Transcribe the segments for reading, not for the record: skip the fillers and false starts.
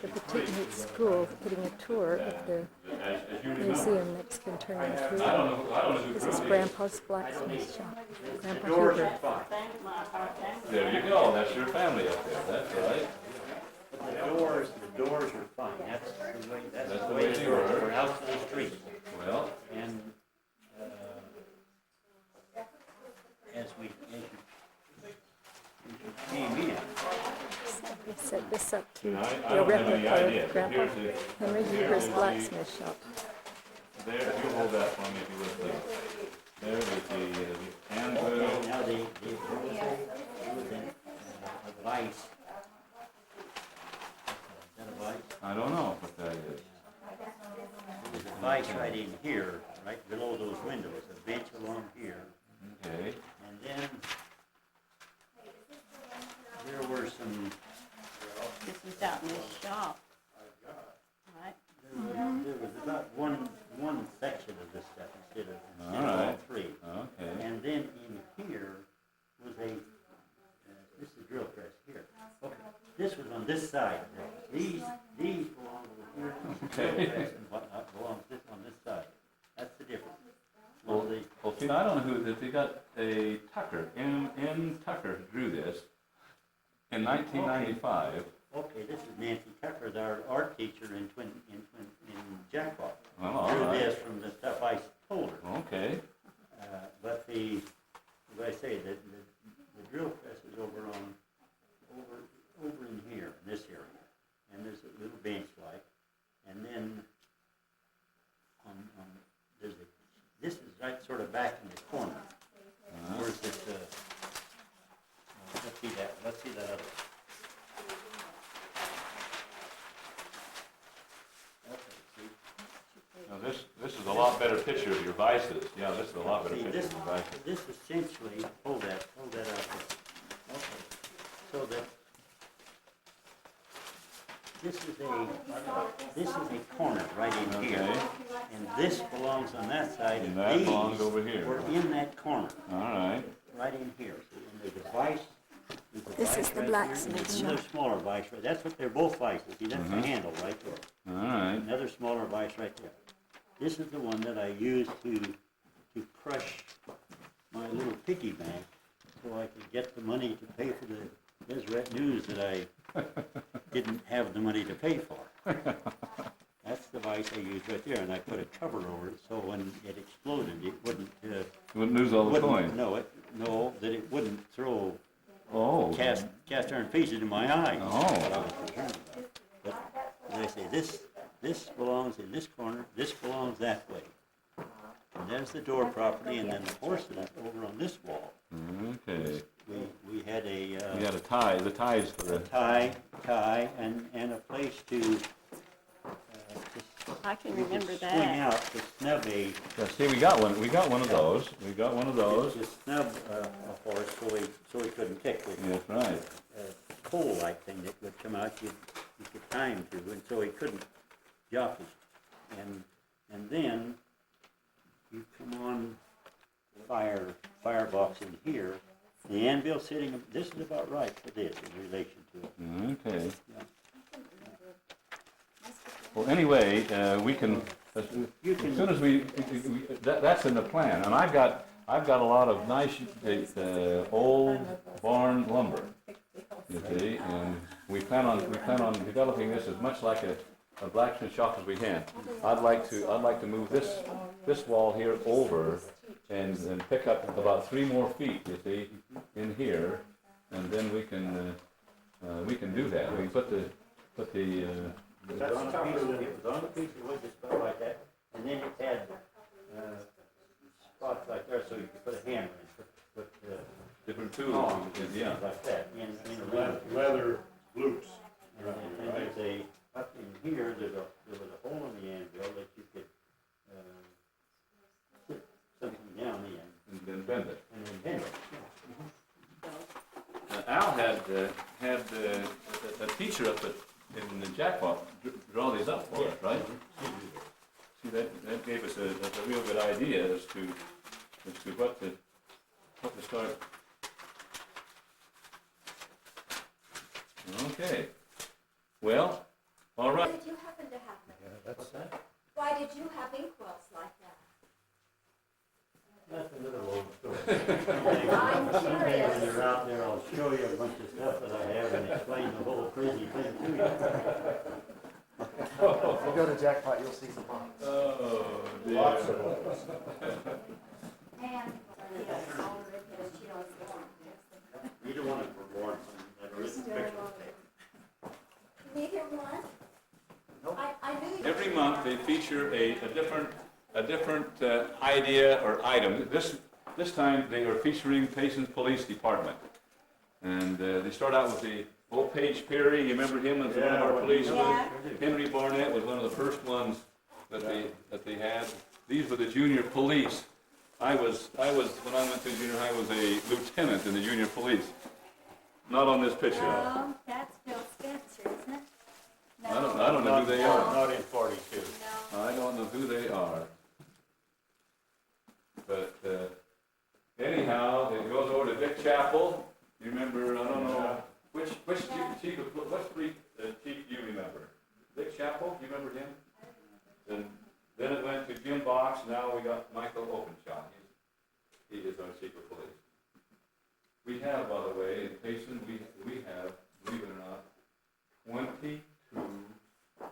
the Petite Neat School getting a tour of the museum Mexican turning tour. This is Grandpa's blacksmith shop. Grandpa Huber. There you go. That's your family up there. That's right. The doors are fine. That's the way they were. We're out to the street. Well, And as you came in, We set this up to I be a don't have any replica idea. of Grandpa Henry Huber's blacksmith shop. there, if you hold that for me, if you would, please. There with the anvil. now there was a vice. Is that a vice? I don't know what that is. There's a vice right in here, right below those windows, a bench along here. Okay. And then there were some, This is out in this shop, right? there was about one section of this stuff instead of All all right. three. Okay. And then in here was this is drill press here. Okay. This was on this side. These belong over here. Okay. Drill press and whatnot belongs on this side. That's the difference. Well, see, I don't know who, they got a Tucker, M. Tucker drew this in 1995. Okay, this is Nancy Tucker, our art teacher in Jackpot. Well, all Drew right. this from the stuff I told her. Okay. But as I say, the drill press is over in here, in this area. And there's a little bench like, and then this is right sort of back in the corner. Where's this, let's see that other. Okay, see? Now this is a lot better picture of your vices. Yeah, this is a lot better See, picture of your vices. this essentially, hold that out there. Okay. So that this is a corner right in here, Okay. and this belongs on that side, And and that these belongs over here. were in that corner, All right. right in here. See, and there's a vice. There's a This vice is the right blacksmith there, and another shop. smaller vice right. That's what they're both vices. See, that's the handle right there. All right. Another smaller vice right there. This is the one that I use to crush my little piggy bank so I could get the money to pay for the Deseret News that I didn't have the money to pay for. That's the vice I used right there, and I put a cover over it so when it exploded, it wouldn't. You wouldn't lose all the coins. No, that it wouldn't throw Oh. cast iron pieces in my eyes. Oh. That's what I was concerned about. But as I say, this belongs in this corner. This belongs that way. And there's the door property, and then the horses over on this wall. Okay. We had a You got a tie. The tie is for the. tie, and a place to I can remember swing that. out to snub a Yeah, see, we got one. We got one of those. We got one of those. to snub a horse so he couldn't kick with That's right. a pole-like thing that would come out. You could tie him to, and so he couldn't jockey. And then you come on firebox in here. The anvil sitting. This is about right for this in relation to it. Okay. Yeah. Well, anyway, we can. As soon as that's in the plan, and I've got a lot of nice old barn lumber. You see, and we plan on developing this as much like a blacksmith shop as we can. I'd like to move this wall here over and pick up about 3 more feet. You see, in here, and then we can do that. We can put the It was on a piece of wood just about like that, and then it had spots like there so you could put a hammer in, put different tools. Yeah. things like that in a Leather loops. And then there's up in here, there was a hole in the anvil that you could put something down in And then bend it. and then bend it. Al had a teacher up in the Jackpot draw these up for us, right? See, that gave us a real good idea as to what to start. Okay. Well, All Why right. did you happen to have them? What's that? Why did you have ink wells like that? That's another old story. I'm Someday when curious. you're out there, I'll show you a bunch of stuff that I have and explain the whole crazy thing to you. If you go to Jackpot, you'll see some boxes. Oh, dear. Lots of those. And, yes, all the because she knows the one. Either one of them were born from that recent picture. Neither one? I knew you. Every month, they feature a different idea or item. This time, they are featuring Payson Police Department. And they start out with the old Page Perry. You remember him as one of our policemen? Yeah. Henry Barnett was one of the first ones that they had. These were the junior police. I was when I went to junior high, I was a lieutenant in the junior police. Not on this picture. No, that's Bill Spencer, isn't it? I don't know who they are. Not in 42. No. I don't know who they are. But anyhow, it goes over to Vic Chapel. You remember, I don't know, which chief do you remember? Vic Chapel, do you remember him? And then it went to Jim Box, now we got Michael Openshaw. He is our chief of police. We have, by the way, in Payson, we have, believe it or not, 22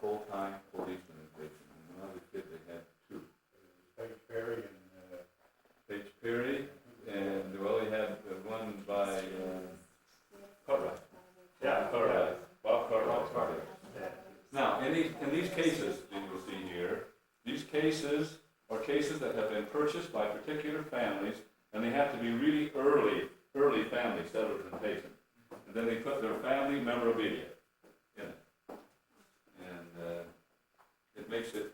full-time policemen in Payson. And when I was a kid, they had 2. Page Perry Page Perry, and well, they had one by Cartwright. Yeah, Cartwright. Bob Cartwright. Now, in these cases that you will see here, these cases are cases that have been purchased by particular families, and they have to be really early family settlers in Payson. And then they put their family memorabilia in it. And it makes it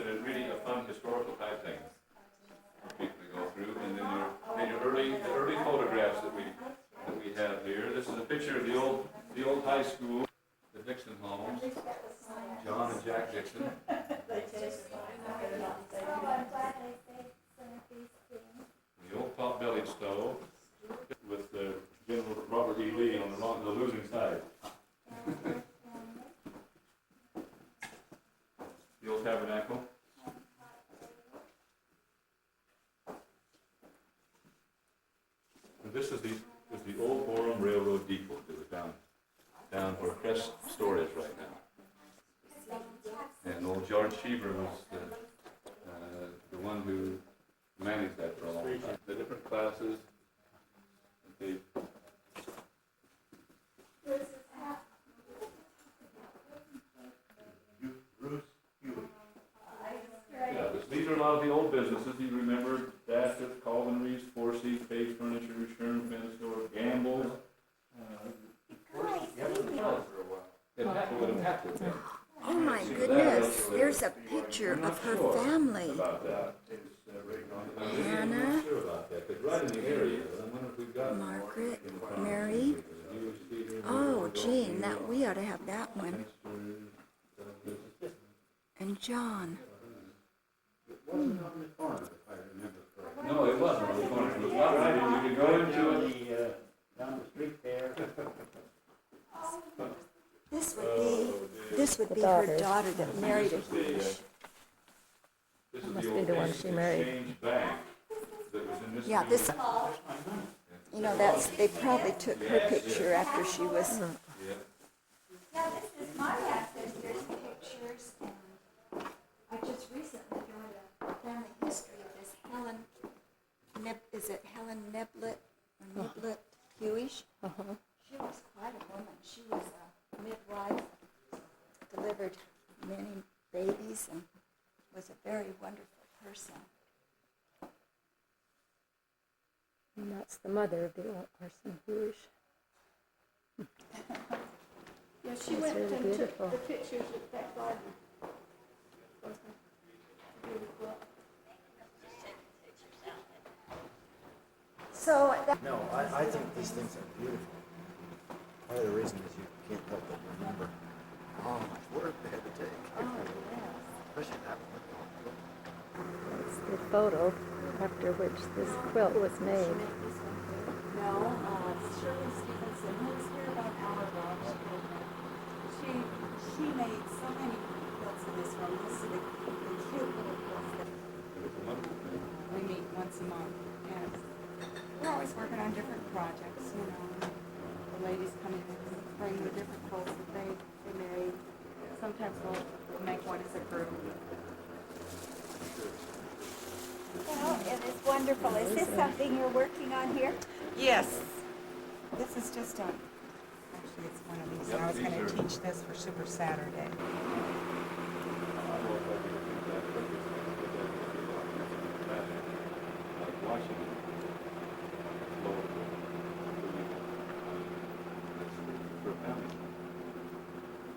a really a fun historical type thing for people to go through. And then the early photographs that we have here. This is a picture of the old high school, the Dixon homes, John and Jack Dixon. The old pot-bellied stove with General Robert E. Lee on the losing side. The old tabernacle. And this is the old Orem Railroad depot that was down where Crest store is right now. And old George Cheever was the one who managed that for a long time. The different classes. Yeah, these are a lot of the old businesses. You remember Daskett's, Calvin Reeves, Forsey, Page Furniture, Sherm Fence Store, Gamble's. It would have had to have been. Oh my goodness, there's a picture of her family. About that. Hannah, Sure about that, 'cause right in the area, but I wonder if we've got. Margaret, Mary. Oh, Jean, that we ought to have that one. And John. It wasn't on the corner, if I remember correctly. No, it wasn't on the corner. It was not right. You could go into it. Down the street there. This would be her daughter that married a Jewish. This is Must the be old the one Bank she married. Exchange Bank that was in this. Yeah, this, you know, they probably took her picture after she was, Yeah. Yeah, this is my ancestors' pictures, and I just recently got a family history of this Helen is it Helen Neblett or Neblett Hewish? She was quite a woman. She was a midwife, Delivered many babies and was a very wonderful person. And that's the mother of the old Orson Jewish. Yeah, she That's went really and beautiful. took the pictures at that garden. Beautiful. So that, No, I think these things are beautiful. Part of the reason is you can't help but remember how much work they had to take. Especially that one. It's the photo after which this quilt was made. No, Shirley Stevenson, who was here about an hour ago, she projects, you know. The ladies come in and bring the different quilts that they made. Sometimes we'll make one as a group. Well, it is wonderful. Is this something you're working on here? Yes. This is just actually it's one of these. Yep, I was going these to are- teach this for Super Saturday.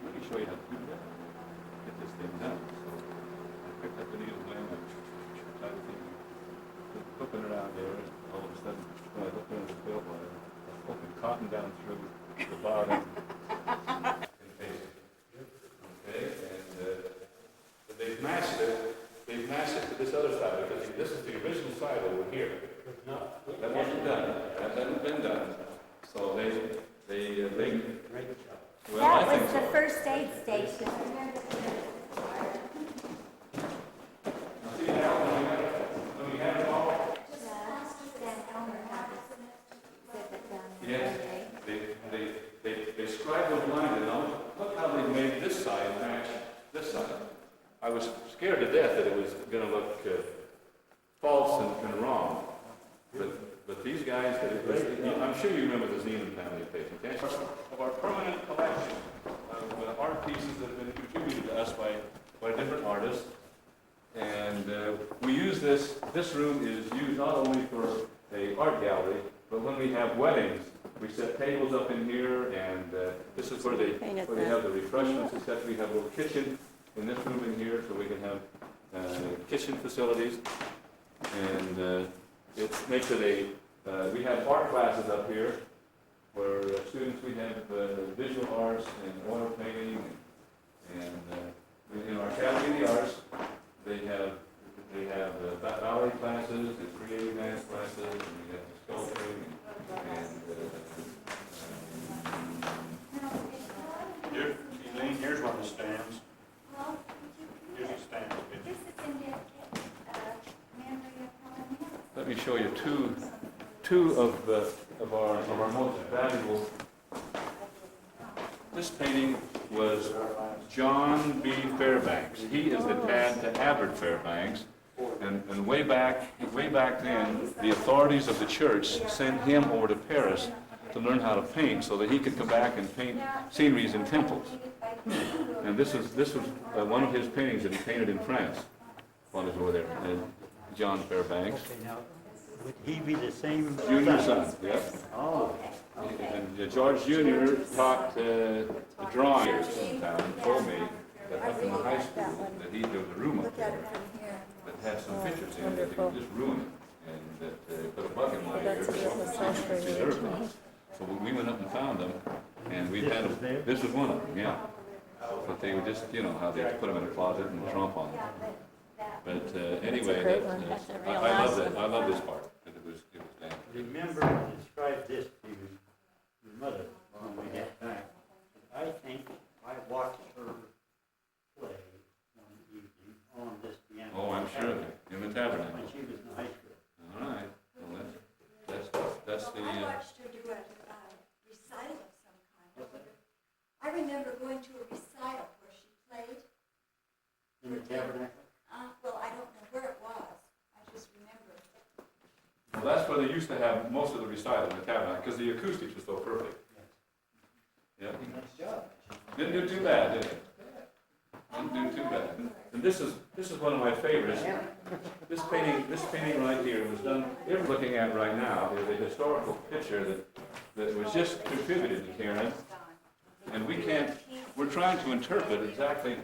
Let me show you how to do that. Get this thing done. So I picked up the needle blade, I tried to think, flipping it out there, and all of a sudden, when I looked under the bill, I was flipping cotton down through the bottom. Okay, and they've matched it to this other side, because this is the original side over here. That wasn't done, that hadn't been done. So they well, That I think was the so. first aid station. See now, when we have it all, yes, they scribed those lines, and look how they made this side match this side. I was scared to death that it was going to look false and wrong. But these guys, I'm sure you remember the Zeman family painting, can't you? Of our permanent collection of art pieces that have been contributed to us by different artists. And we use this room is used not only for an art gallery, but when we have weddings, we set tables up in here, and this is where they have the refreshments, etc. We have a little kitchen in this room in here, so we can have kitchen facilities. And it makes it we have art classes up here, where students, we have visual arts and oil painting, and in our Academy of the Arts, they have ballet classes, and creative dance classes, and we have sculpting, Here, Elaine, here's one of the stands. Here's a stand. This is in the memory of Helen Mills. let me show you two of our most valuable. This painting was John B. Fairbanks. He is the dad to Albert Fairbanks, and way back then, the authorities of the church sent him over to Paris to learn how to paint, so that he could come back and paint sceneries in temples. And this was one of his paintings that he painted in France while he was over there. John Fairbanks, Okay, now, would he be the same? junior son. Yep. Oh, And George Jr. taught the drawing sometime and told me that up in the high school that there was a room up Look at there it from here. that had some pictures in it that they would just ruin it, and that they put a bug in my ear That's that a little saucer deserved originally. it. So we went up and found them, and we had them. This was one of them, yeah. But they were just, you know, how they put them in a closet and tromp on them. But anyway, great one. That's a real I love nice that. I love this part. It was damn. remember to describe this to your mother when we get back. I think I watched her play one evening on this piano. Oh, I'm sure, in the tabernacle. When she was in high school. All right, well, that's the, I watched her do a recital of some kind. I remember going to a recital where she played. In the tabernacle? Well, I don't know where it was. I just remember. well, that's where they used to have most of the recital in the tabernacle, because the acoustics was so perfect. Yeah. Nice job. Didn't do too bad, did it? Didn't do too bad. And this is one of my favorites. This painting right here was done, you're looking at right now, is a historical picture that was just contributed to Karen. And we're trying to interpret exactly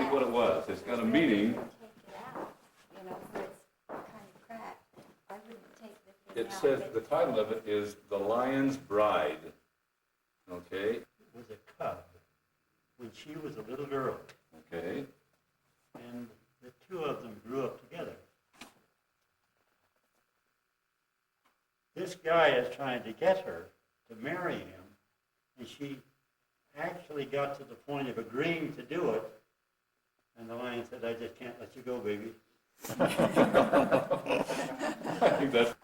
what it was. It's got a meaning. Take it out, you know, where it's kind of cracked. I wouldn't take the thing It out. says, the title of it is The Lion's Bride. Okay, It was a cub when she was a little girl, okay. and the two of them grew up together. This guy is trying to get her to marry him, and she actually got to the point of agreeing to do it, and the lion said, "I just can't let you go, baby." I think that's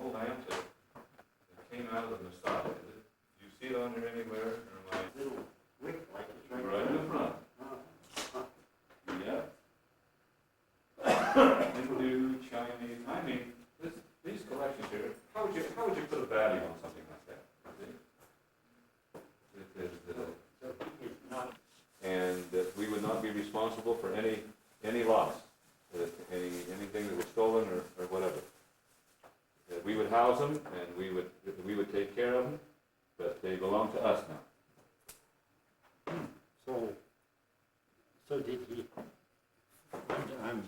old antique. It came out of the side. Do you see it on there anywhere? Or am I? Little wick like it's right Right in there. the front. Yeah. Hindu, Chinese, I mean, these collections here, how would you put a value on something like that? See? It is, So he is not, and that we would not be responsible for any loss, anything that was stolen or whatever. That we would house them and we would take care of them, but they belong to us now. so did he, I'm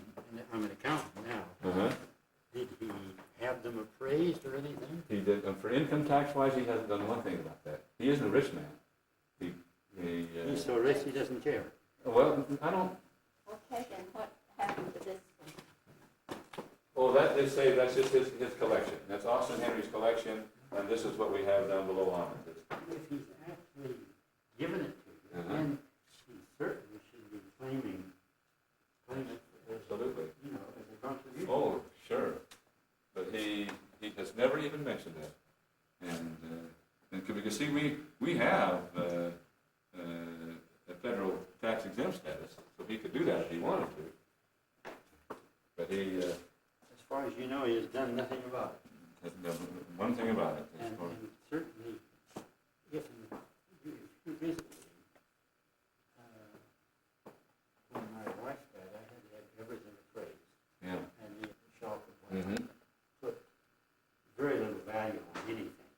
an accountant now. Uh-huh. Did he have them appraised or anything? He did, and for income tax wise, he hasn't done one thing about that. He isn't a rich man. He's so rich he doesn't care. Well, I don't, Okay, then what happened to this one? oh, they say that's just his collection. That's Austin Henry's collection, and this is what we have down below on it. If he's actually given it to you, Uh-huh. then he certainly should be claiming it, Absolutely. you know, as a contribution. Oh, sure. But he has never even mentioned that. And because see, we have a federal tax exempt status, so he could do that if he wanted to. But he As far as you know, he has done nothing about it. hasn't done one thing about it. as And far- certainly, if you visit when my wife died, I had to have everything appraised. Yeah. And the shop and Mm-hmm. put very little value on anything.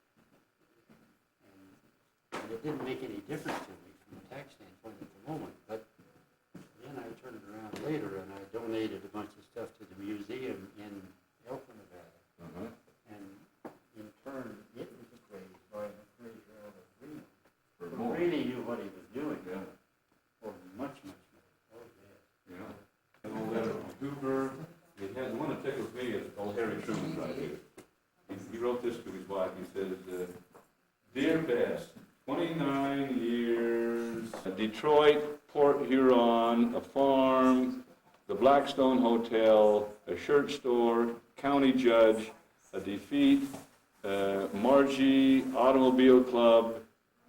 And it didn't make any difference to me from a tax standpoint at the moment, but then I turned around later and I donated a bunch of stuff to the museum in Elko, Nevada. Uh-huh. And in turn, it was appraised by an appraiser out of Reno. For Who more. really knew what he was doing Yeah. for much, much more. Oh, yes. Yeah. And old letter from Hoover. The one that tickles me is old Harry Truman right here. He wrote this to his wife. He says, Dear Bess, 29 years, Detroit, Port Huron, a farm, the Blackstone Hotel, a shirt store, county judge, a defeat, Margie Automobile Club,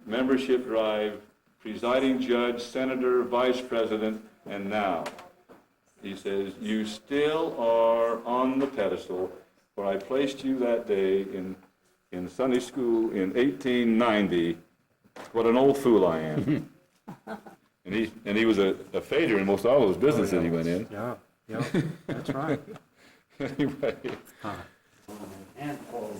membership drive, presiding judge, senator, vice president, and now. He says, you still are on the pedestal where I placed you that day in Sunday school in 1890. What an old fool I am. and he was a failure in most all those businesses he went in. Yeah, that's right. Anyway. Handful.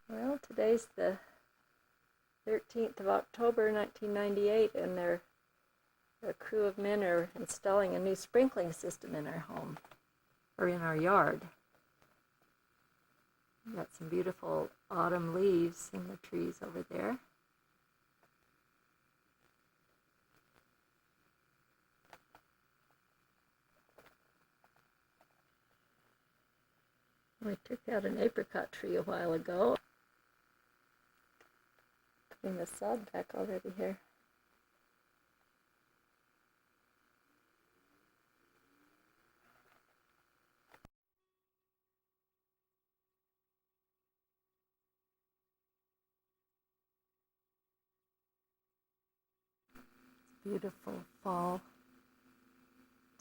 Well, today's the 13th of October, 1998, and a crew of men are installing a new sprinkling system in our home, or in our yard. We've got some beautiful autumn leaves in the trees over there. We took out an apricot tree a while ago. Putting the sod back already here. Beautiful fall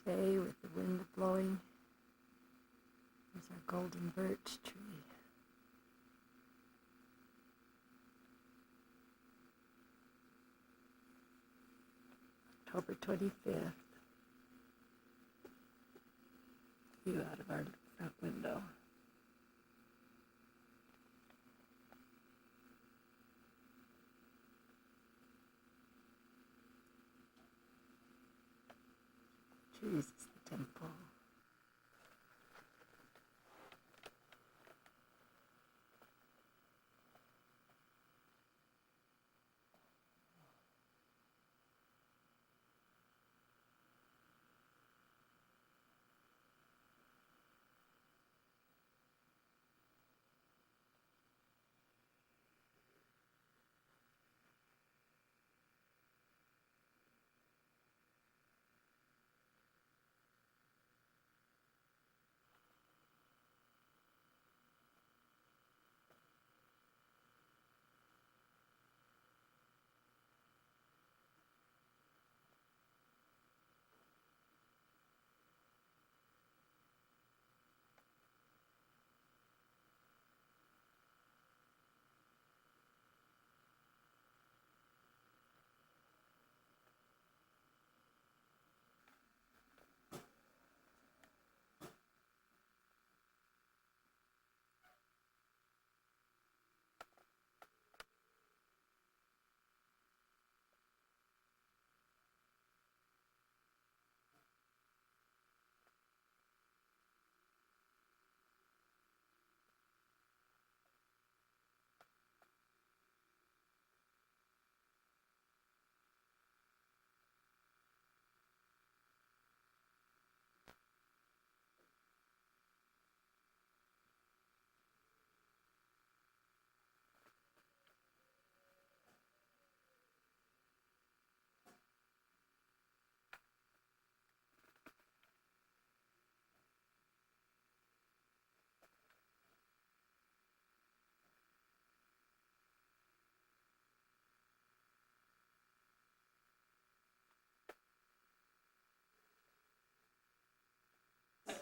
day with the wind blowing. There's our golden birch tree. October 25th. View out of our front window. Jesus, the temple.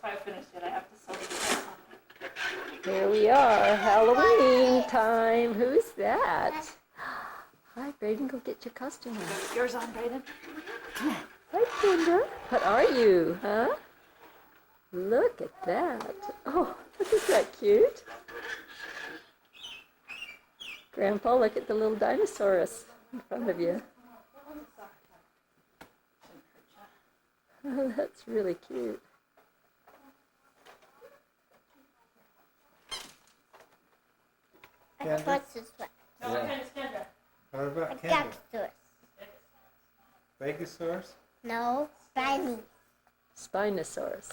quite finished yet. I have to sew it. Here we are, Halloween time. Who's that? Hi, Brayden, go get your costume on. Get yours on, Brayden. Hi, Kendra. What are you, huh? Look at that. Oh, isn't that cute? Grandpa, look at the little dinosaurus in front of you. Oh, that's really cute. Kendra? What's this one? No, what kind is Kendra? What A about Kendra? dinosaur. Vegasaurus? No, spiny. Spinosaurus.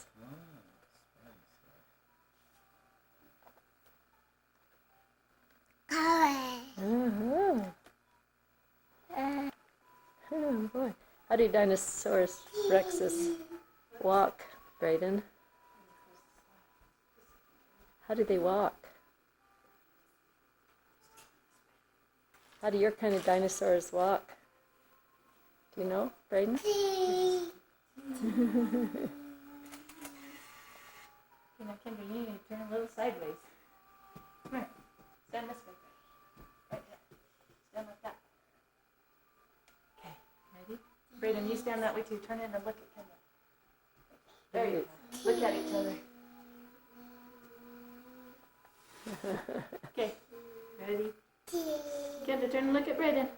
Uh-huh. Oh boy. How do Dinosaurus rexes walk, Brayden? How do they walk? How do your kind of dinosaurs walk? Do you know, Brayden? You know, Kendra, you need to turn a little sideways. Come here. Stand this way. Right there. Stand like that. Okay, ready? Brayden, you stand that way too. Turn in and look at Kendra. There you go. Look at each other. Okay, ready? Kendra, turn and look at Brayden.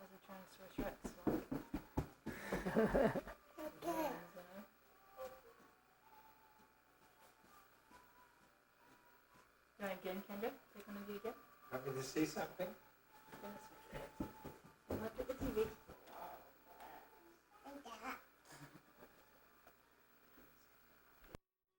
As we're trying to switch Rex. You want again, Kendra? Take one of you again. Want me to see something? Look at the TV.